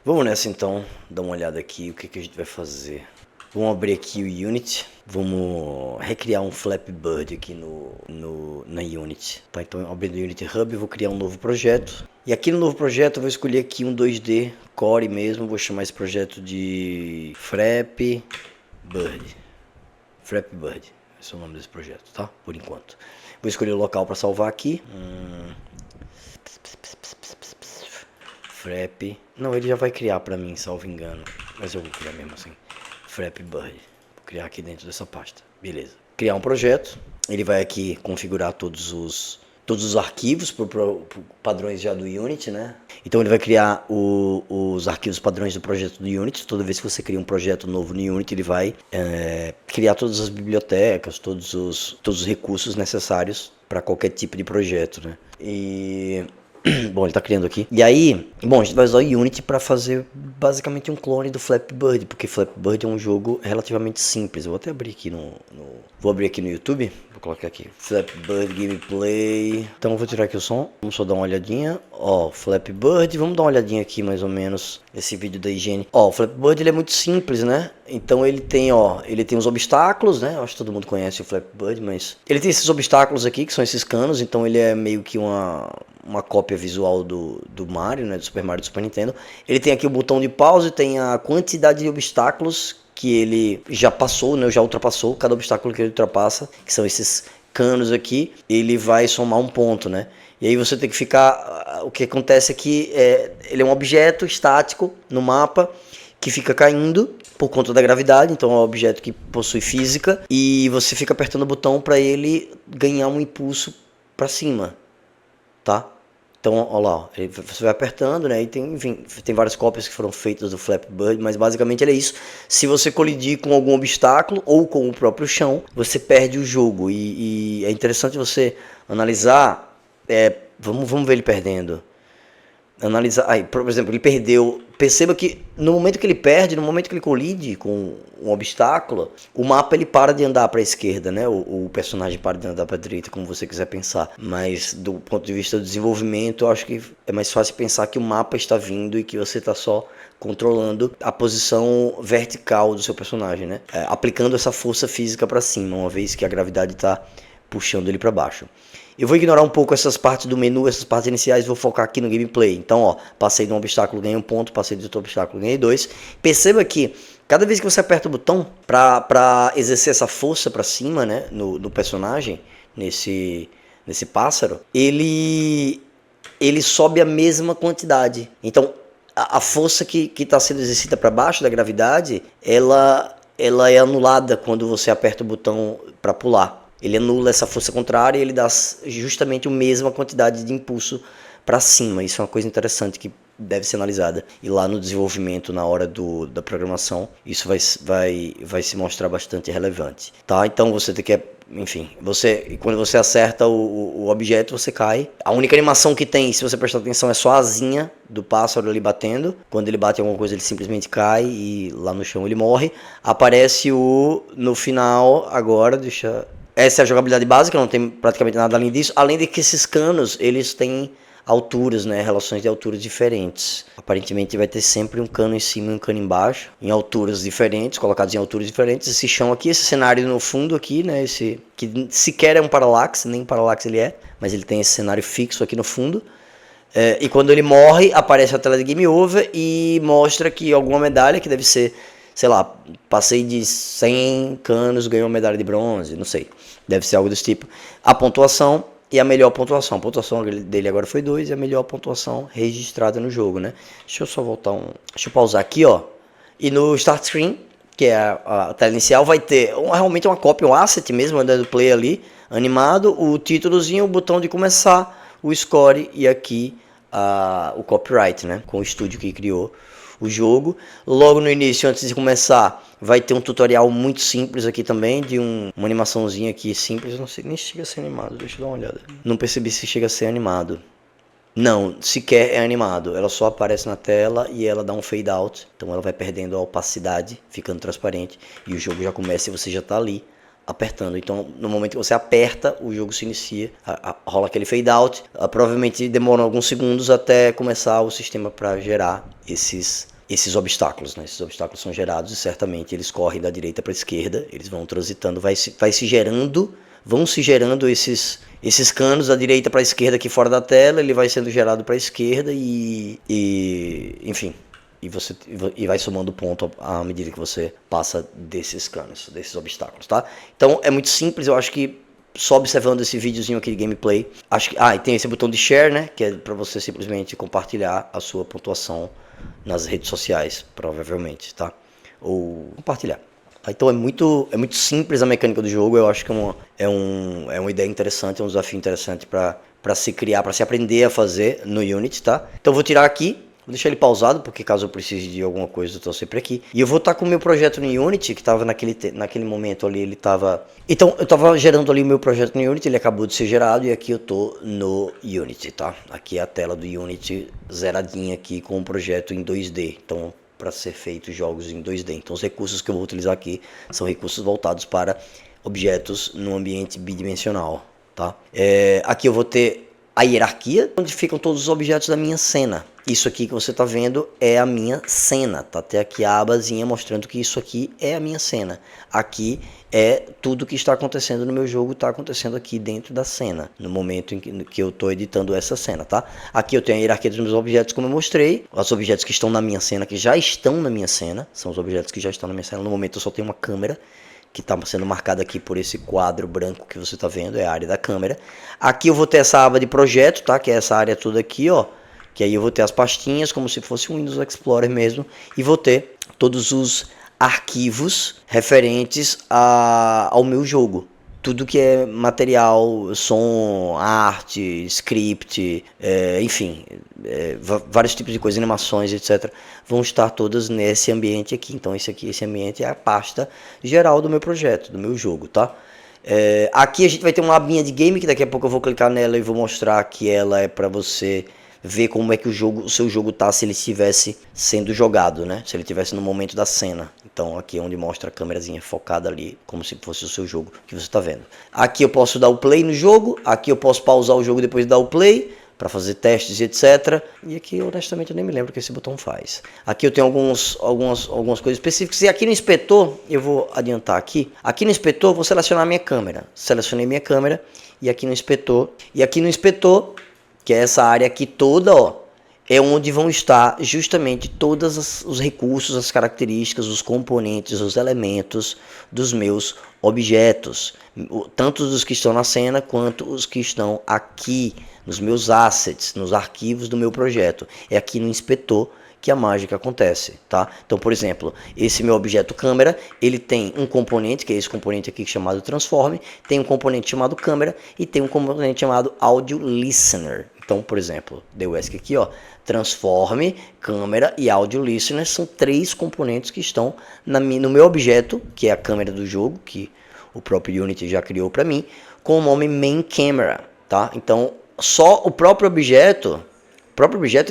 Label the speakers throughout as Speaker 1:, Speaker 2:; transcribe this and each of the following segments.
Speaker 1: Vamos nessa então, dar uma olhada aqui, o que a gente vai fazer. Vamos abrir aqui o Unity, vamos recriar um Flappy Bird aqui na Unity. Tá, então abrindo o Unity Hub, vou criar um novo projeto. E aqui no novo projeto eu vou escolher aqui um 2D Core mesmo, vou chamar esse projeto de Flappy Bird. Flappy Bird, esse é o nome desse projeto, tá? Por enquanto. Vou escolher o local para salvar aqui. Flappy. Não, ele já vai criar pra mim, salvo engano. Mas eu vou criar mesmo assim. Flappy Bird. Vou criar aqui dentro dessa pasta. Beleza. Criar um projeto. Ele vai aqui configurar todos os arquivos por padrões já do Unity, né? Então ele vai criar os arquivos padrões do projeto do Unity. Toda vez que você cria um projeto novo no Unity, ele vai criar todas as bibliotecas, todos os recursos necessários para qualquer tipo de projeto, né? Bom, ele tá criando aqui. E aí, bom, a gente vai usar o Unity para fazer basicamente um clone do Flappy Bird, porque Flappy Bird é um jogo relativamente simples. Eu vou até abrir aqui vou abrir aqui no YouTube. Vou colocar aqui Flappy Bird Gameplay. Então eu vou tirar aqui o som. Vamos só dar uma olhadinha. Ó, Flappy Bird. Vamos dar uma olhadinha aqui mais ou menos esse vídeo da higiene. Ó, o Flappy Bird ele é muito simples, né? Então ele tem os obstáculos, né? Eu acho que todo mundo conhece o Flappy Bird, mas ele tem esses obstáculos aqui, que são esses canos. Então ele é meio que uma cópia visual do Mario, né? Do Super Mario do Super Nintendo. Ele tem aqui o botão de pause, tem a quantidade de obstáculos que ele já passou, né? Já ultrapassou. Cada obstáculo que ele ultrapassa, que são esses canos aqui, ele vai somar um ponto, né? E aí você tem que ficar... O que acontece é que ele é um objeto estático no mapa que fica caindo por conta da gravidade, então é um objeto que possui física e você fica apertando o botão para ele ganhar um impulso para cima, tá? Então, olha lá, você vai apertando, né? E tem várias cópias que foram feitas do Flappy Bird, mas basicamente ele é isso. Se você colidir com algum obstáculo ou com o próprio chão, você perde o jogo. E é interessante você analisar. Vamos ver ele perdendo. Analisar. Aí, por exemplo, ele perdeu. Perceba que no momento que ele perde, no momento que ele colide com um obstáculo, o mapa ele para de andar para a esquerda, né? O personagem para de andar para a direita, como você quiser pensar. Mas do ponto de vista do desenvolvimento, eu acho que é mais fácil pensar que o mapa está vindo e que você está só controlando a posição vertical do seu personagem, né? Aplicando essa força física para cima, uma vez que a gravidade está puxando ele para baixo. Eu vou ignorar um pouco essas partes do menu, essas partes iniciais, vou focar aqui no gameplay. Então, ó, passei de um obstáculo, ganhei um ponto, passei de outro obstáculo, ganhei 2. Perceba que cada vez que você aperta o botão para exercer essa força para cima, né, no personagem, nesse pássaro, ele sobe a mesma quantidade. Então, a força que está sendo exercida para baixo da gravidade, ela é anulada quando você aperta o botão para pular. Ele anula essa força contrária e ele dá justamente a mesma quantidade de impulso para cima. Isso é uma coisa interessante que deve ser analisada. E lá no desenvolvimento, na hora da programação, isso vai se mostrar bastante relevante. Tá? Então você tem que... Enfim, quando você acerta o objeto, você cai. A única animação que tem, se você prestar atenção, é só a asinha do pássaro ali batendo. Quando ele bate em alguma coisa, ele simplesmente cai e lá no chão ele morre. Aparece no final, agora, Essa é a jogabilidade básica, não tem praticamente nada além disso. Além de que esses canos, eles têm alturas, né? Relações de alturas diferentes. Aparentemente vai ter sempre um cano em cima e um cano embaixo, em alturas diferentes, colocados em alturas diferentes. Esse chão aqui, esse cenário no fundo aqui, né? Esse que sequer é um parallax, nem parallax ele é, mas ele tem esse cenário fixo aqui no fundo. E quando ele morre, aparece a tela de Game Over e mostra que alguma medalha, que deve ser... Sei lá, passei de 100 canos, ganhei uma medalha de bronze, não sei. Deve ser algo desse tipo. A pontuação e a melhor pontuação. A pontuação dele agora foi 2 e a melhor pontuação registrada no jogo, né? Deixa eu só voltar Deixa eu pausar aqui, ó. E no Start Screen, que é a tela inicial, vai ter realmente uma cópia, um asset mesmo, andando play ali, animado, o títulozinho, o botão de começar, o score e aqui o copyright, né? Com o estúdio que criou o jogo. Logo no início, antes de começar, vai ter um tutorial muito simples aqui também, de uma animaçãozinha aqui simples. Eu não sei nem se chega a ser animado, deixa eu dar uma olhada. Não percebi se chega a ser animado. Não, sequer é animado. Ela só aparece na tela e ela dá um fade out. Então ela vai perdendo a opacidade, ficando transparente. E o jogo já começa e você já está ali apertando. Então no momento que você aperta, o jogo se inicia, rola aquele fade out. Provavelmente demora alguns segundos até começar o sistema para gerar esses esses obstáculos, né? Esses obstáculos são gerados e certamente eles correm da direita para a esquerda, eles vão transitando, vão se gerando esses canos da direita para a esquerda aqui fora da tela, ele vai sendo gerado para a esquerda enfim, e vai somando ponto à medida que você passa desses canos, desses obstáculos, tá? Então é muito simples, eu acho que só observando esse videozinho aqui de gameplay, acho que e tem esse botão de share, né, que é para você simplesmente compartilhar a sua pontuação nas redes sociais, provavelmente, tá? Ou compartilhar. Então é muito simples a mecânica do jogo, eu acho que é uma ideia interessante, é um desafio interessante para se criar, para se aprender a fazer no Unity, tá? Então eu vou tirar aqui, vou deixar ele pausado, porque caso eu precise de alguma coisa eu estou sempre aqui. E eu vou estar com o meu projeto no Unity, que estava naquele momento ali, ele estava... Então, eu estava gerando ali o meu projeto no Unity, ele acabou de ser gerado, e aqui eu estou no Unity, tá? Aqui é a tela do Unity zeradinha aqui com o projeto em 2D. Então, para ser feito jogos em 2D. Então, os recursos que eu vou utilizar aqui são recursos voltados para objetos no ambiente bidimensional, tá? Aqui eu vou ter a hierarquia, onde ficam todos os objetos da minha cena. Isso aqui que você está vendo é a minha cena, tá até aqui a abazinha mostrando que isso aqui é a minha cena. Aqui é tudo que está acontecendo no meu jogo, está acontecendo aqui dentro da cena, no momento em que eu estou editando essa cena, tá? Aqui eu tenho a hierarquia dos meus objetos, como eu mostrei, os objetos que estão na minha cena, que já estão na minha cena, são os objetos que já estão na minha cena. No momento eu só tenho uma câmera, que está sendo marcada aqui por esse quadro branco que você está vendo, é a área da câmera. Aqui eu vou ter essa aba de projeto, tá? Que é essa área toda aqui, ó. Que aí eu vou ter as pastinhas, como se fosse um Windows Explorer mesmo. E vou ter todos os arquivos referentes ao meu jogo. Tudo que é material, som, arte, script, enfim, vários tipos de coisas, animações, etc. vão estar todas nesse ambiente aqui. Então esse ambiente é a pasta geral do meu projeto, do meu jogo, tá? Aqui a gente vai ter uma abinha de game, que daqui a pouco eu vou clicar nela e vou mostrar que ela é para você ver como é que o seu jogo tá se ele estivesse sendo jogado, né? Se ele estivesse no momento da cena. Então aqui é onde mostra a câmerazinha focada ali, como se fosse o seu jogo que você está vendo. Aqui eu posso dar o play no jogo, aqui eu posso pausar o jogo depois de dar o play, para fazer testes e etc. E aqui honestamente eu nem me lembro o que esse botão faz. Aqui eu tenho algumas coisas específicas. E aqui no inspetor, eu vou adiantar aqui. Aqui no inspetor eu vou selecionar a minha câmera. Selecionei minha câmera e aqui no inspetor. E aqui no inspetor, que é essa área aqui toda, ó, é onde vão estar justamente todos os recursos, as características, os componentes, os elementos dos meus objetos, tanto dos que estão na cena quanto os que estão aqui nos meus assets, nos arquivos do meu projeto. É aqui no inspetor que a mágica acontece, tá? Então, por exemplo, esse meu objeto câmera, ele tem um componente, que é esse componente aqui chamado transform, tem um componente chamado câmera e tem um componente chamado audio listener. Então, por exemplo, deu o ESC aqui, ó, transform, câmera e audio listener são três componentes que estão no meu objeto, que é a câmera do jogo, que o próprio Unity já criou para mim, com o nome main camera, tá? Então, só o próprio objeto,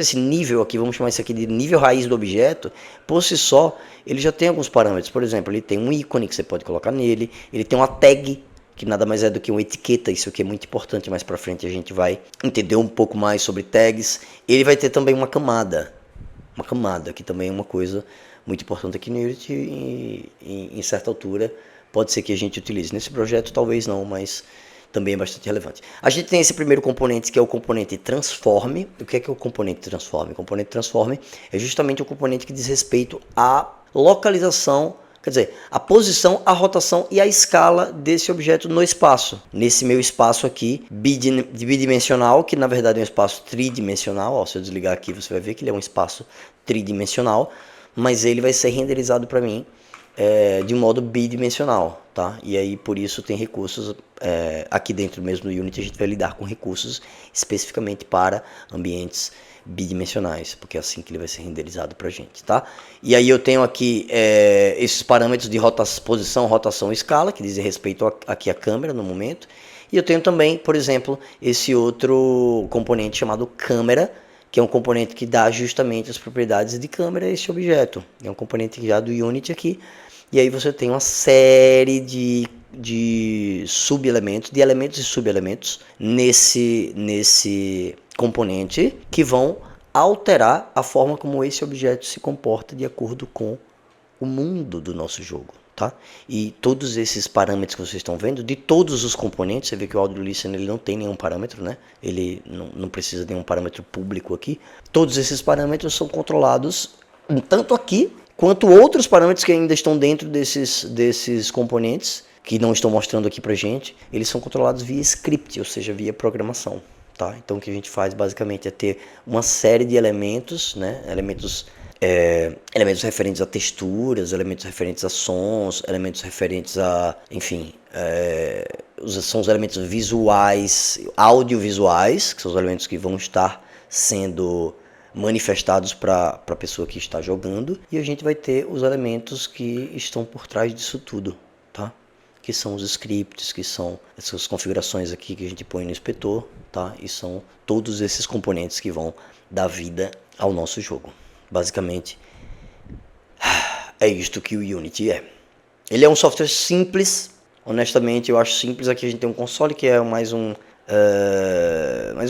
Speaker 1: esse nível aqui, vamos chamar isso aqui de nível raiz do objeto, por si só, ele já tem alguns parâmetros. Por exemplo, ele tem um ícone que você pode colocar nele, ele tem uma tag, que nada mais é do que uma etiqueta. Isso aqui é muito importante, mais pra frente a gente vai entender um pouco mais sobre tags. Ele vai ter também uma camada, que também é uma coisa muito importante aqui no Unity e em certa altura pode ser que a gente utilize. Nesse projeto talvez não, mas também é bastante relevante. A gente tem esse primeiro componente, que é o componente transform. O que é o componente transform? O componente transform é justamente o componente que diz respeito à localização, quer dizer, a posição, a rotação e a escala desse objeto no espaço. Nesse meu espaço aqui, bidimensional, que na verdade é um espaço tridimensional. Ó, se eu desligar aqui, você vai ver que ele é um espaço tridimensional, mas ele vai ser renderizado para mim de um modo bidimensional, tá? E aí por isso tem recursos aqui dentro mesmo do Unity, a gente vai lidar com recursos especificamente para ambientes bidimensionais, porque é assim que ele vai ser renderizado pra gente, tá? E aí eu tenho aqui esses parâmetros de posição, rotação e escala, que dizem respeito aqui à câmera no momento. E eu tenho também, por exemplo, esse outro componente chamado câmera, que é um componente que dá justamente as propriedades de câmera a esse objeto. É um componente já do Unity aqui. E aí você tem uma série de subelementos, de elementos e subelementos nesse componente que vão alterar a forma como esse objeto se comporta de acordo com o mundo do nosso jogo, tá? E todos esses parâmetros que vocês estão vendo, de todos os componentes, você vê que o Audio Listener ele não tem nenhum parâmetro, né? Ele não precisa de nenhum parâmetro público aqui. Todos esses parâmetros são controlados tanto aqui, quanto outros parâmetros que ainda estão dentro desses componentes, que não estão mostrando aqui pra gente, eles são controlados via script, ou seja, via programação. Tá? Então o que a gente faz basicamente é ter uma série de elementos, né? Elementos referentes a texturas, elementos referentes a sons, elementos referentes a, enfim, são os elementos visuais, audiovisuais, que são os elementos que vão estar sendo manifestados para a pessoa que está jogando, e a gente vai ter os elementos que estão por trás disso tudo, tá? Que são os scripts, que são essas configurações aqui que a gente põe no inspetor, tá? E são todos esses componentes que vão dar vida ao nosso jogo. Basicamente, é isto que o Unity é. Ele é um software simples, honestamente eu acho simples. Aqui a gente tem um console que é mais um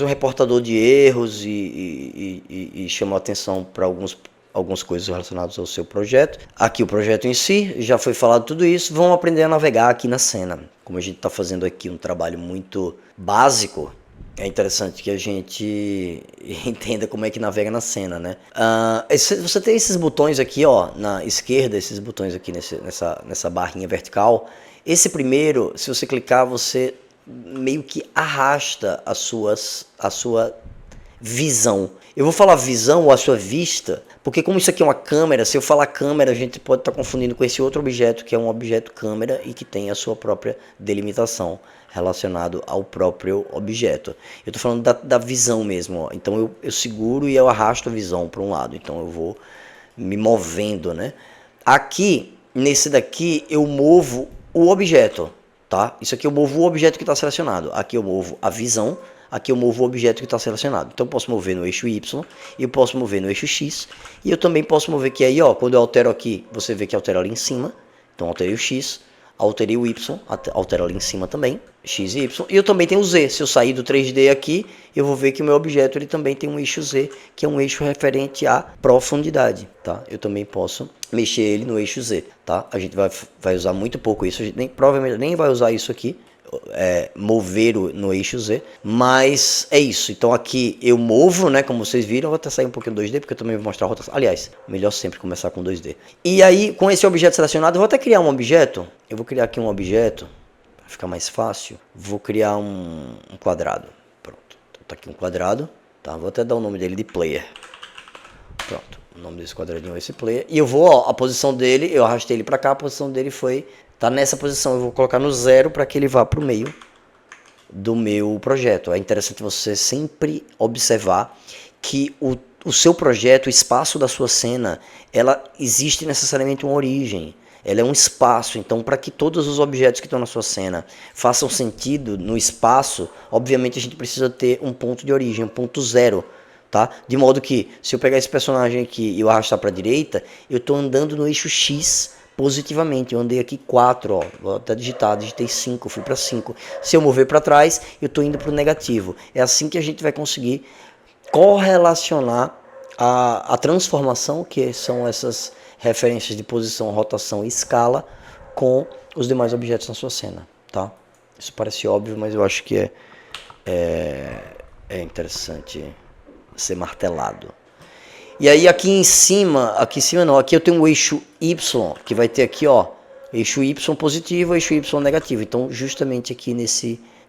Speaker 1: reportador de erros e chama a atenção para algumas coisas relacionadas ao seu projeto. Aqui o projeto em si, já foi falado tudo isso. Vamos aprender a navegar aqui na cena. Como a gente está fazendo aqui um trabalho muito básico, é interessante que a gente entenda como é que navega na cena, né? Você tem esses botões aqui, ó, na esquerda, esses botões aqui nessa barrinha vertical. Esse primeiro, se você clicar, você meio que arrasta a sua visão. Eu vou falar visão ou a sua vista, porque como isso aqui é uma câmera, se eu falar câmera, a gente pode estar confundindo com esse outro objeto, que é um objeto câmera e que tem a sua própria delimitação relacionado ao próprio objeto. Eu estou falando da visão mesmo, ó. Então eu seguro e eu arrasto a visão para um lado, então eu vou me movendo, né? Aqui, nesse daqui, eu movo o objeto, tá? Isso aqui eu movo o objeto que está selecionado, aqui eu movo a visão, aqui eu movo o objeto que está selecionado. Então eu posso mover no eixo Y, e eu posso mover no eixo X, e eu também posso mover que aí, ó, quando eu altero aqui, você vê que altera ali em cima. Então alterei o X, alterei o Y, altero ali em cima também, X e Y, e eu também tenho o Z. Se eu sair do 3D aqui, eu vou ver que o meu objeto ele também tem um eixo Z, que é um eixo referente à profundidade, tá? Eu também posso mexer ele no eixo Z, tá? A gente vai usar muito pouco isso, a gente provavelmente nem vai usar isso aqui, mover no eixo Z, mas é isso. Então aqui eu movo, né, como vocês viram. Eu vou até sair um pouquinho do 2D, porque eu também vou mostrar a rotação. Aliás, melhor sempre começar com 2D. E aí, com esse objeto selecionado, eu vou até criar um objeto. Eu vou criar aqui um objeto, para ficar mais fácil. Vou criar um quadrado. Pronto, então tá aqui um quadrado, tá? Vou até dar o nome dele de player. Pronto, o nome desse quadradinho é esse player. E eu vou, ó, a posição dele, eu arrastei ele para cá, a posição dele tá nessa posição. Eu vou colocar no 0 para que ele vá para o meio do meu projeto. É interessante você sempre observar que o seu projeto, o espaço da sua cena, ela existe necessariamente uma origem. Ela é um espaço. Então, para que todos os objetos que estão na sua cena façam sentido no espaço, obviamente a gente precisa ter um ponto de origem, um ponto zero. Tá? De modo que, se eu pegar esse personagem aqui e eu arrastar para a direita, eu estou andando no eixo X positivamente. Eu andei aqui 4, ó, vou até digitei 5, fui para 5. Se eu mover para trás, eu estou indo para o negativo. É assim que a gente vai conseguir correlacionar a transformação, que são essas referências de posição, rotação e escala, com os demais objetos na sua cena. Tá? Isso parece óbvio, mas eu acho que é interessante ser martelado. E aí aqui em cima não, aqui eu tenho o eixo Y, que vai ter aqui, ó, eixo Y positivo, eixo Y negativo. Então justamente aqui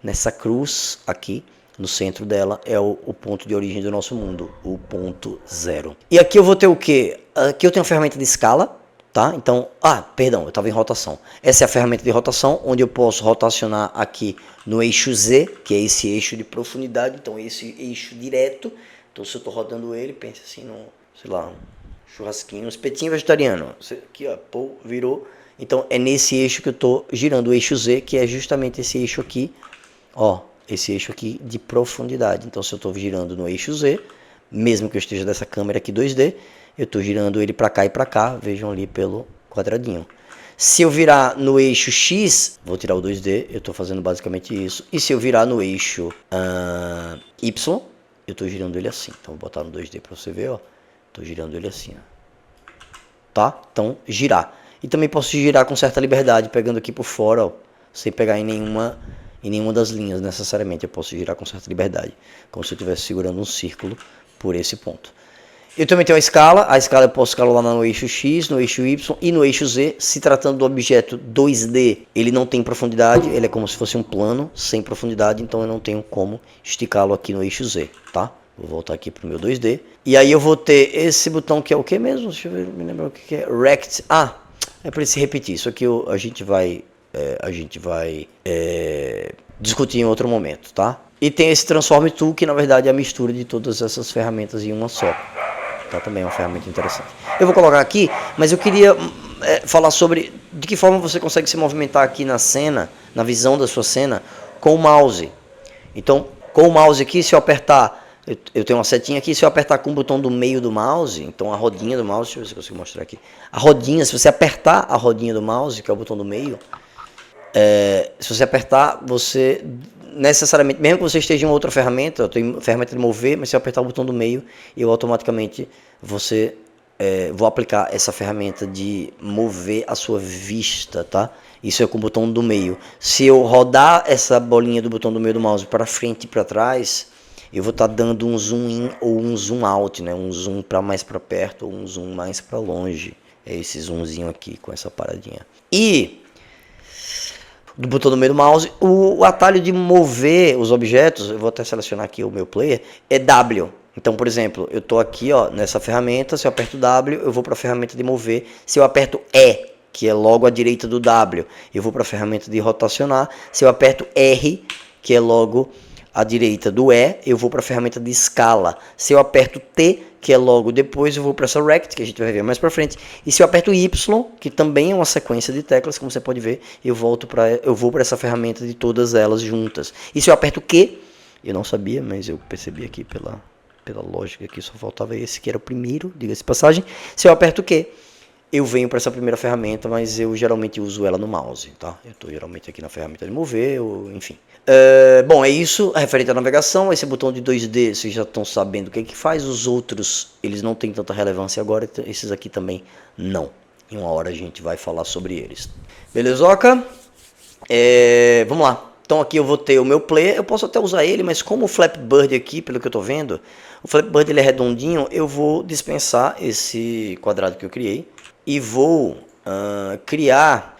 Speaker 1: nessa cruz aqui, no centro dela, é o ponto de origem do nosso mundo, o ponto zero. E aqui eu vou ter o que? Aqui eu tenho a ferramenta de escala, tá? Então, perdão, eu estava em rotação. Essa é a ferramenta de rotação, onde eu posso rotacionar aqui no eixo Z, que é esse eixo de profundidade, então esse eixo direto. Então, se eu estou rodando ele, pense assim, sei lá, um churrasquinho, um espetinho vegetariano. Aqui, ó, virou. Então, é nesse eixo que eu estou girando, o eixo Z, que é justamente esse eixo aqui, ó, esse eixo aqui de profundidade. Então, se eu estou girando no eixo Z, mesmo que eu esteja dessa câmera aqui 2D, eu estou girando ele para cá e para cá, vejam ali pelo quadradinho. Se eu virar no eixo X, vou tirar o 2D, eu estou fazendo basicamente isso. E se eu virar no eixo Y, eu estou girando ele assim. Então vou botar no 2D para você ver, ó. Estou girando ele assim, ó. Tá? Então, girar. E também posso girar com certa liberdade, pegando aqui por fora, ó, sem pegar em nenhuma das linhas necessariamente. Eu posso girar com certa liberdade, como se eu estivesse segurando um círculo por esse ponto. Eu também tenho a escala eu posso escalar no eixo X, no eixo Y e no eixo Z. Se tratando do objeto 2D, ele não tem profundidade, ele é como se fosse um plano sem profundidade, então eu não tenho como esticá-lo aqui no eixo Z, tá? Vou voltar aqui para o meu 2D. E aí eu vou ter esse botão que é o que mesmo? Deixa eu ver, me lembrar o que é. Rect. Ah, é para ele se repetir. Isso aqui a gente vai discutir em outro momento, tá? E tem esse Transform Tool, que na verdade é a mistura de todas essas ferramentas em uma só. Tá, também é uma ferramenta interessante. Eu vou colocar aqui, mas eu queria falar sobre de que forma você consegue se movimentar aqui na cena, na visão da sua cena, com o mouse. Então, com o mouse aqui, se eu apertar, eu tenho uma setinha aqui, se eu apertar com o botão do meio do mouse, então a rodinha do mouse, deixa eu ver se eu consigo mostrar aqui. A rodinha, se você apertar a rodinha do mouse, que é o botão do meio, se você apertar, você necessariamente, mesmo que você esteja em outra ferramenta, eu tenho ferramenta de mover, mas se eu apertar o botão do meio, eu automaticamente vou aplicar essa ferramenta de mover a sua vista, tá? Isso é com o botão do meio. Se eu rodar essa bolinha do botão do meio do mouse para frente e para trás, eu vou estar dando um zoom in ou um zoom out, né? Um zoom para mais para perto ou um zoom mais para longe. É esse zoomzinho aqui com essa paradinha. E do botão do meio do mouse, o atalho de mover os objetos, eu vou até selecionar aqui o meu player, é W. Então, por exemplo, eu estou aqui ó, nessa ferramenta, se eu aperto W, eu vou para a ferramenta de mover. Se eu aperto E, que é logo à direita do W, eu vou para a ferramenta de rotacionar. Se eu aperto R, que é logo à direita do E, eu vou para a ferramenta de escala. Se eu aperto T, que é logo depois, eu vou para essa Rect, que a gente vai ver mais para frente. E se eu aperto Y, que também é uma sequência de teclas, como você pode ver, eu vou para essa ferramenta de todas elas juntas. E se eu aperto Q, eu não sabia, mas eu percebi aqui pela lógica que só faltava esse, que era o primeiro, diga-se de passagem. Se eu aperto Q, eu venho para essa primeira ferramenta, mas eu geralmente uso ela no mouse, tá? Eu estou geralmente aqui na ferramenta de mover, ou enfim. Bom, é isso, referente à navegação. Esse botão de 2D, vocês já estão sabendo o que é que faz. Os outros, eles não têm tanta relevância agora, esses aqui também não. Em uma hora a gente vai falar sobre eles. Belezoca? Vamos lá. Então aqui eu vou ter o meu player, eu posso até usar ele, mas como o Flappy Bird aqui, pelo que eu estou vendo, o Flappy Bird ele é redondinho, eu vou dispensar esse quadrado que eu criei e vou criar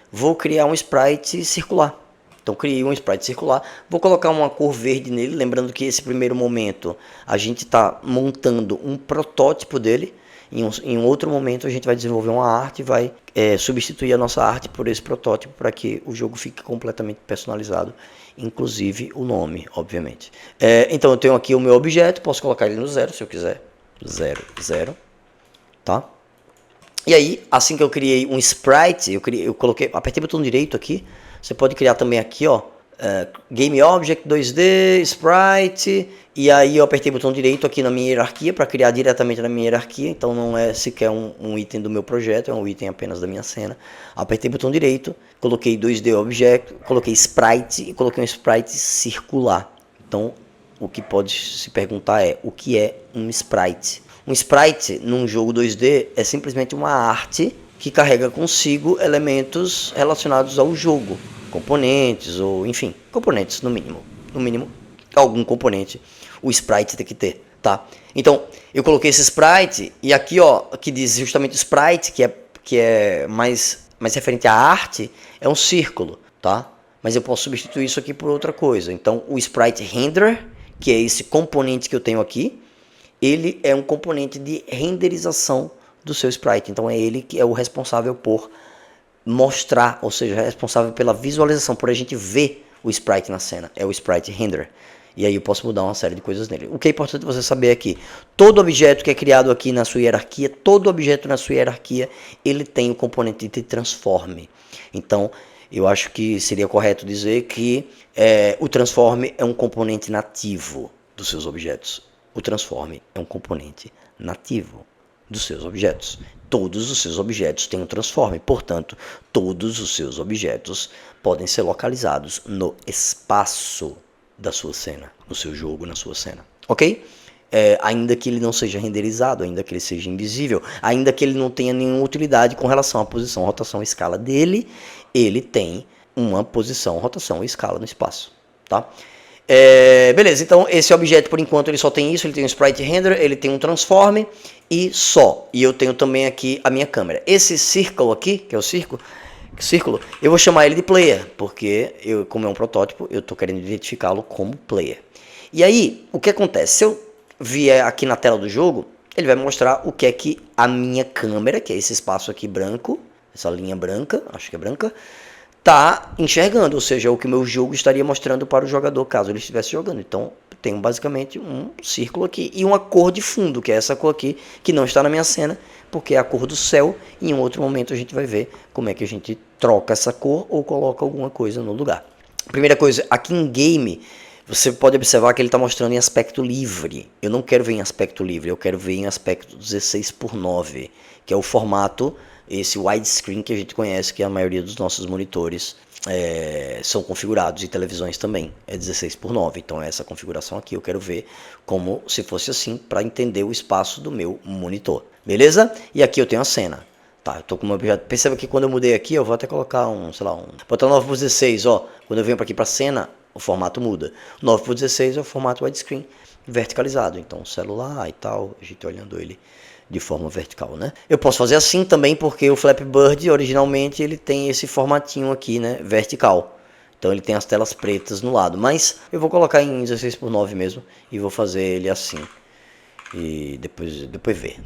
Speaker 1: um sprite circular. Então criei um sprite circular, vou colocar uma cor verde nele, lembrando que esse primeiro momento a gente está montando um protótipo dele. Em um outro momento a gente vai desenvolver uma arte e vai substituir a nossa arte por esse protótipo para que o jogo fique completamente personalizado, inclusive o nome, obviamente. Então eu tenho aqui o meu objeto, posso colocar ele no 0 se eu quiser, 0, 0, tá? E aí, assim que eu criei um sprite, apertei o botão direito aqui, você pode criar também aqui, ó, Game Object 2D, Sprite, e aí eu apertei o botão direito aqui na minha hierarquia para criar diretamente na minha hierarquia, então não é sequer um item do meu projeto, é um item apenas da minha cena. Apertei o botão direito, coloquei 2D Object, coloquei Sprite e coloquei um Sprite circular. Então o que pode se perguntar é, o que é um Sprite? Um Sprite num jogo 2D é simplesmente uma arte que carrega consigo elementos relacionados ao jogo. Componentes, ou enfim, componentes no mínimo, algum componente o sprite tem que ter, tá? Então, eu coloquei esse sprite, e aqui ó, que diz justamente sprite, que é mais referente à arte, é um círculo, tá? Mas eu posso substituir isso aqui por outra coisa. Então, o sprite renderer, que é esse componente que eu tenho aqui, ele é um componente de renderização do seu sprite, então é ele que é o responsável por mostrar, ou seja, responsável pela visualização, por a gente ver o sprite na cena, é o sprite render. E aí eu posso mudar uma série de coisas nele. O que é importante você saber aqui, todo objeto que é criado aqui na sua hierarquia, todo objeto na sua hierarquia, ele tem o componente de transform. Então, eu acho que seria correto dizer que o transform é um componente nativo dos seus objetos. O transform é um componente nativo dos seus objetos. Todos os seus objetos têm um transform, portanto, todos os seus objetos podem ser localizados no espaço da sua cena, no seu jogo, na sua cena, ok? ainda que ele não seja renderizado, ainda que ele seja invisível, ainda que ele não tenha nenhuma utilidade com relação à posição, rotação e escala dele, ele tem uma posição, rotação e escala no espaço, tá? Beleza, então esse objeto por enquanto ele só tem isso, ele tem um sprite render, ele tem um transform e só. E eu tenho também aqui a minha câmera. Esse círculo aqui, que é o círculo, eu vou chamar ele de player, porque como é um protótipo, eu estou querendo identificá-lo como player. E aí, o que acontece? Se eu vier aqui na tela do jogo, ele vai mostrar o que é que a minha câmera, que é esse espaço aqui branco, essa linha branca, acho que é branca, tá enxergando, ou seja, o que o meu jogo estaria mostrando para o jogador caso ele estivesse jogando. Então, tenho basicamente um círculo aqui e uma cor de fundo, que é essa cor aqui, que não está na minha cena, porque é a cor do céu, e em um outro momento a gente vai ver como é que a gente troca essa cor ou coloca alguma coisa no lugar. Primeira coisa, aqui em game, você pode observar que ele está mostrando em aspecto livre. Eu não quero ver em aspecto livre, eu quero ver em aspecto 16:9, que é o formato, esse widescreen que a gente conhece, que a maioria dos nossos monitores são configurados, e televisões também, é 16:9. Então essa configuração aqui eu quero ver como se fosse assim, para entender o espaço do meu monitor. Beleza? E aqui eu tenho a cena. Tá, eu tô com uma objeto. Perceba que quando eu mudei aqui, eu vou até colocar botar 9:16, ó. Quando eu venho para aqui para cena, o formato muda. 9:16 é o formato widescreen verticalizado. Então, celular e tal, a gente olhando ele de forma vertical, né? Eu posso fazer assim também porque o Flappy Bird, originalmente, ele tem esse formatinho aqui, né? Vertical. Então, ele tem as telas pretas no lado. Mas eu vou colocar em 16:9 mesmo e vou fazer ele assim. E depois ver.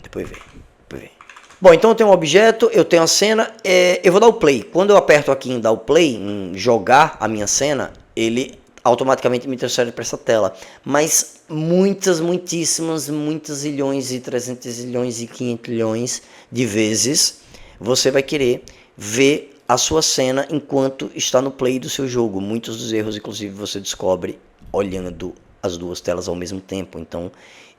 Speaker 1: Bom, então eu tenho um objeto, eu tenho a cena, eu vou dar o play. Quando eu aperto aqui em dar o play, em jogar a minha cena, ele automaticamente me transfere para essa tela. Mas muitas zilhões e 300 zilhões e 500 milhões de vezes você vai querer ver a sua cena enquanto está no play do seu jogo. Muitos dos erros, inclusive, você descobre olhando as duas telas ao mesmo tempo. Então,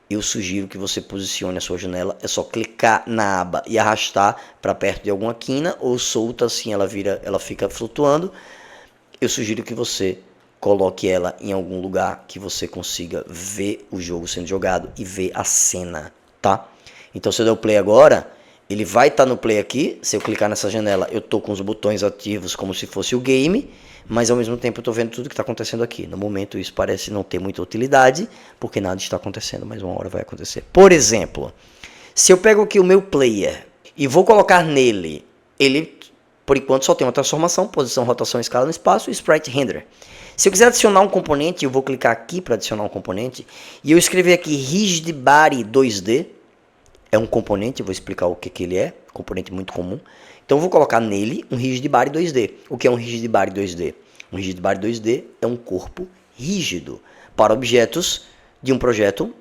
Speaker 1: eu sugiro que você posicione a sua janela, é só clicar na aba e arrastar para perto de alguma quina, ou solta assim, ela fica flutuando. Eu sugiro que você coloque ela em algum lugar que você consiga ver o jogo sendo jogado e ver a cena, tá? Então se eu der o play agora, ele vai estar no play aqui. Se eu clicar nessa janela, eu tô com os botões ativos como se fosse o game, mas ao mesmo tempo eu estou vendo tudo que está acontecendo aqui. No momento isso parece não ter muita utilidade, porque nada está acontecendo, mas uma hora vai acontecer. Por exemplo, se eu pego aqui o meu player e vou colocar nele, ele por enquanto só tem uma transformação, posição, rotação, escala no espaço e sprite render. Se eu quiser adicionar um componente, eu vou clicar aqui para adicionar um componente, e eu escrever aqui Rigid Body 2D, é um componente, eu vou explicar o que ele é, componente muito comum. Então eu vou colocar nele um Rigid Body 2D. O que é um Rigid Body 2D? Um Rigid Body 2D é um corpo rígido para objetos de um projeto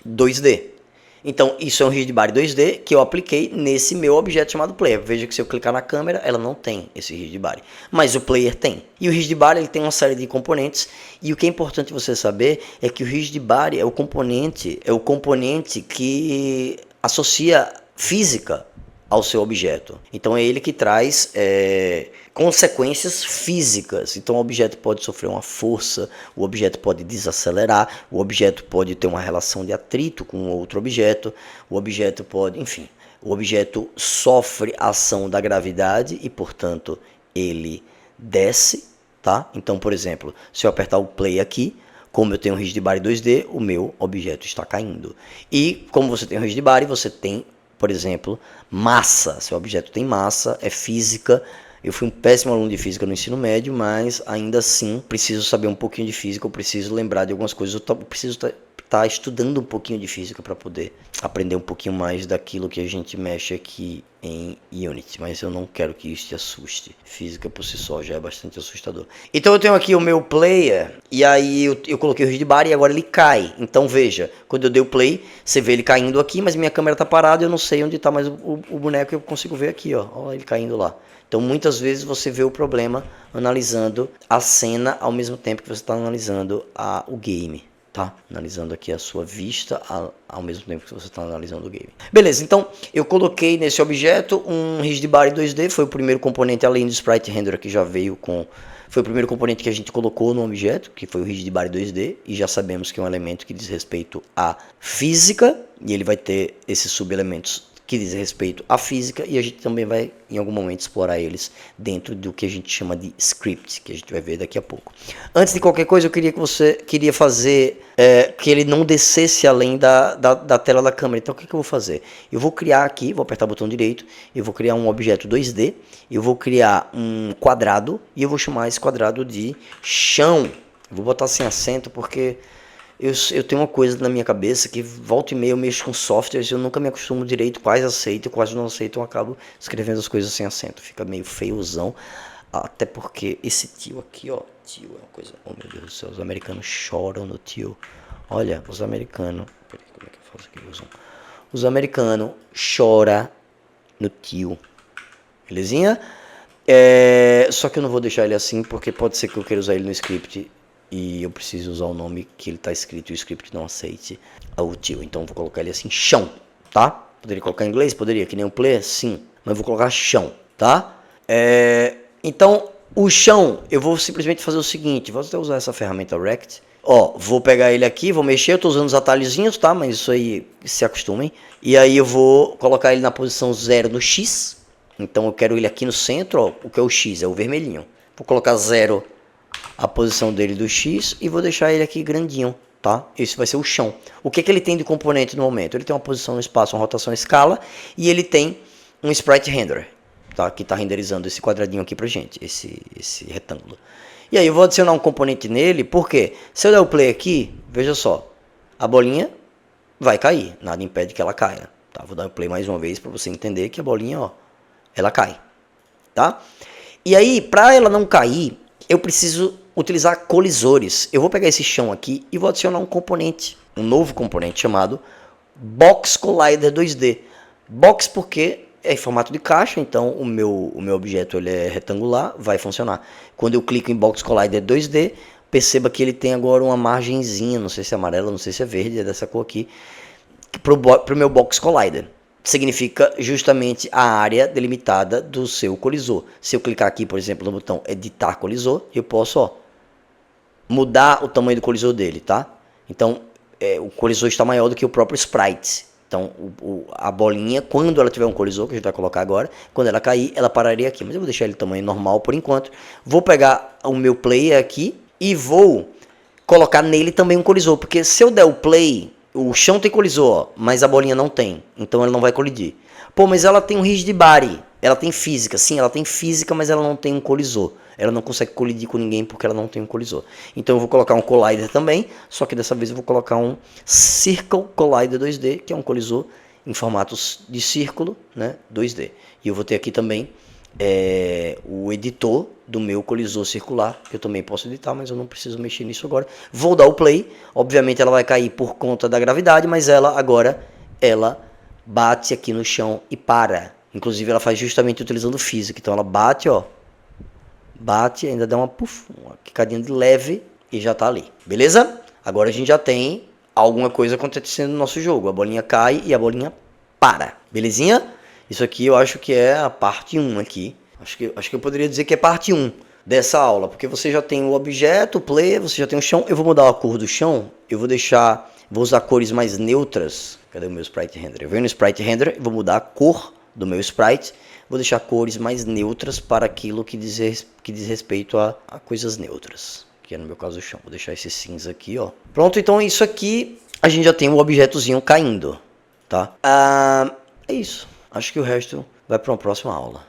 Speaker 1: 2D. Então isso é um Rigid Body 2D que eu apliquei nesse meu objeto chamado Player. Veja que se eu clicar na câmera, ela não tem esse Rigid Body, mas o Player tem. E o Rigid Body ele tem uma série de componentes, e o que é importante você saber é que o Rigid Body é o componente que associa física ao seu objeto. Então é ele que traz consequências físicas. Então o objeto pode sofrer uma força, o objeto pode desacelerar, o objeto pode ter uma relação de atrito com outro objeto, o objeto pode, enfim, o objeto sofre a ação da gravidade e, portanto, ele desce, tá? Então, por exemplo, se eu apertar o play aqui, como eu tenho um Rigid Body 2D, o meu objeto está caindo. E como você tem um Rigid Body, você tem, por exemplo, massa. Seu objeto tem massa, é física. Eu fui um péssimo aluno de física no ensino médio, mas ainda assim preciso saber um pouquinho de física, eu preciso lembrar de algumas coisas, eu preciso estar estudando um pouquinho de física para poder aprender um pouquinho mais daquilo que a gente mexe aqui em Unity, mas eu não quero que isso te assuste. Física por si só já é bastante assustador. Então eu tenho aqui o meu player, e aí eu coloquei o Rigid Body e agora ele cai. Então veja, quando eu dei o play, você vê ele caindo aqui, mas minha câmera está parada, eu não sei onde está mais o boneco, eu consigo ver aqui, ó, ele caindo lá. Então muitas vezes você vê o problema analisando a cena ao mesmo tempo que você está analisando o game. tá? Analisando aqui a sua vista ao mesmo tempo que você está analisando o game. Beleza, então eu coloquei nesse objeto um rigid body 2D, foi o primeiro componente além do sprite render que já veio com... Foi o primeiro componente que a gente colocou no objeto, que foi o rigid body 2D, e já sabemos que é um elemento que diz respeito à física, e ele vai ter esses subelementos que diz respeito à física, e a gente também vai em algum momento explorar eles dentro do que a gente chama de script, que a gente vai ver daqui a pouco. Antes de qualquer coisa, eu queria que você fazer que ele não descesse além da tela da câmera. Então o que eu vou fazer? Eu vou criar aqui, vou apertar o botão direito, eu vou criar um objeto 2D, eu vou criar um quadrado, e eu vou chamar esse quadrado de chão. Eu vou botar sem acento porque... Eu tenho uma coisa na minha cabeça que volta e meia eu mexo com softwares e eu nunca me acostumo direito, quais aceito e quais não aceito, eu acabo escrevendo as coisas sem acento, fica meio feiozão, até porque esse tio aqui, ó, tio é uma coisa, oh meu Deus do céu, os americanos choram no tio, olha, os americanos, peraí, como é que eu faço aqui, os americanos choram no tio, belezinha? Só que eu não vou deixar ele assim, porque pode ser que eu queira usar ele no script, e eu preciso usar o nome que ele está escrito e o script não aceite o tio. Então eu vou colocar ele assim, chão, tá? Poderia colocar em inglês? Poderia, que nem um player? Sim. Mas eu vou colocar chão, tá? Então, o chão, eu vou simplesmente fazer o seguinte. Vou até usar essa ferramenta Rect. Ó, vou pegar ele aqui, vou mexer. Eu tô usando os atalhozinhos, tá? Mas isso aí, se acostumem. E aí eu vou colocar ele na posição 0 no X. Então eu quero ele aqui no centro, ó. O que é o X? É o vermelhinho. Vou colocar 0 a posição dele do X e vou deixar ele aqui grandinho, tá? Esse vai ser o chão. O que ele tem de componente no momento? Ele tem uma posição no espaço, uma rotação, uma escala, e ele tem um sprite render, tá? Que está renderizando esse quadradinho aqui pra gente, esse retângulo. E aí eu vou adicionar um componente nele, porque se eu der o play aqui, veja só, a bolinha vai cair, nada impede que ela caia, tá? Vou dar o play mais uma vez para você entender que a bolinha, ó, ela cai, tá? E aí, para ela não cair, eu preciso utilizar colisores. Eu vou pegar esse chão aqui e vou adicionar um componente, um novo componente chamado Box Collider 2D. Box porque é em formato de caixa, então o meu objeto ele é retangular, vai funcionar. Quando eu clico em Box Collider 2D, perceba que ele tem agora uma margenzinha, não sei se é amarela, não sei se é verde, é dessa cor aqui, para o meu Box Collider. Significa justamente a área delimitada do seu colisor. Se eu clicar aqui, por exemplo, no botão editar colisor, eu posso, ó, mudar o tamanho do colisor dele, tá? Então, o colisor está maior do que o próprio sprite. Então, a bolinha, quando ela tiver um colisor, que a gente vai colocar agora, quando ela cair, ela pararia aqui. Mas eu vou deixar ele tamanho normal por enquanto. Vou pegar o meu player aqui e vou colocar nele também um colisor. Porque se eu der o play... O chão tem colisor, ó, mas a bolinha não tem. Então ela não vai colidir. Pô, mas ela tem um rigid body. Ela tem física. Sim, ela tem física, mas ela não tem um colisor. Ela não consegue colidir com ninguém porque ela não tem um colisor. Então eu vou colocar um collider também. Só que dessa vez eu vou colocar um Circle Collider 2D, que é um colisor em formatos de círculo, né, 2D. E eu vou ter aqui também o editor do meu colisor circular, que eu também posso editar, mas eu não preciso mexer nisso agora. Vou dar o play, obviamente ela vai cair por conta da gravidade, mas ela agora, ela bate aqui no chão e para. Inclusive ela faz justamente utilizando física, então ela bate, ó, bate, ainda dá uma quicadinha de leve e já tá ali, beleza? Agora a gente já tem alguma coisa acontecendo no nosso jogo, a bolinha cai e a bolinha para, belezinha? Isso aqui eu acho que é a parte 1 aqui. Acho que eu poderia dizer que é parte 1 dessa aula. Porque você já tem o objeto, o player, você já tem o chão. Eu vou mudar a cor do chão. Eu vou usar cores mais neutras. Cadê o meu sprite render? Eu venho no sprite render e vou mudar a cor do meu sprite. Vou deixar cores mais neutras para aquilo que diz respeito a coisas neutras. Que é no meu caso o chão. Vou deixar esse cinza aqui, ó. Pronto, então isso aqui a gente já tem o objetozinho caindo, tá? É isso. Acho que o resto vai para uma próxima aula.